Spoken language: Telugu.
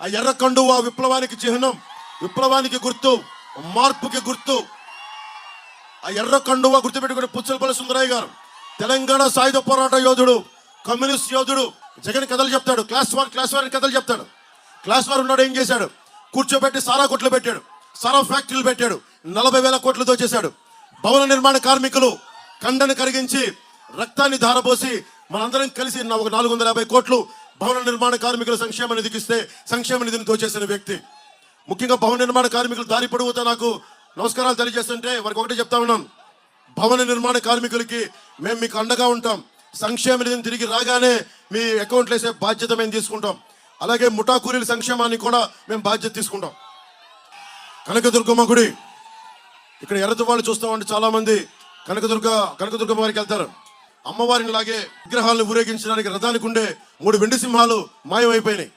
ఆ ఎర్ర కండువా విప్లవానికి చిహ్నం, విప్లవానికి గుర్తు, మార్పుకి గుర్తు. ఆ ఎర్ర కండువా గుర్తుపెట్టుకుని పుచ్చలపల్లి సుందరయ్య గారు తెలంగాణ సాయుధ పోరాట యోధుడు, కమ్యూనిస్ట్ యోధుడు. జగన్ కథలు చెప్తాడు, క్లాస్ వార్ కథలు చెప్తాడు. క్లాస్ వార్ ఉన్నాడు, ఏం చేశాడు? కూర్చోబెట్టి సారా కొట్లు పెట్టాడు, సారా ఫ్యాక్టరీలు పెట్టాడు, 40,000 కోట్లతో చేశాడు. భవన నిర్మాణ కార్మికులు కండను కరిగించి రక్తాన్ని ధారపోసి మనందరం కలిసి 450 కోట్లు భవన నిర్మాణ కార్మికుల సంక్షేమ నిధికి ఇస్తే సంక్షేమ నిధిని దోచేసిన వ్యక్తి. ముఖ్యంగా భవన నిర్మాణ కార్మికులు దారి పొడవుతా నాకు నమస్కారాలు తెలియజేస్తుంటే వారికి ఒకటే చెప్తా ఉన్నాను, భవన నిర్మాణ కార్మికులకి మేము మీకు అండగా ఉంటాం. సంక్షేమ నిధిని తిరిగి రాగానే మీ అకౌంట్లు వేసే బాధ్యత మేము తీసుకుంటాం. అలాగే ముఠా కూలీల సంక్షేమాన్ని కూడా మేము బాధ్యత తీసుకుంటాం. కనకదుర్గమ్మ గుడి ఇక్కడ ఎర్రతి వాళ్ళు చూస్తామంటే చాలా మంది కనకదుర్గమ్మ వారికి వెళ్తారు. అమ్మవారిని లాగే విగ్రహాలను ఊరేగించడానికి రథానికి ఉండే 3 వెండి సింహాలు మాయమైపోయినాయి.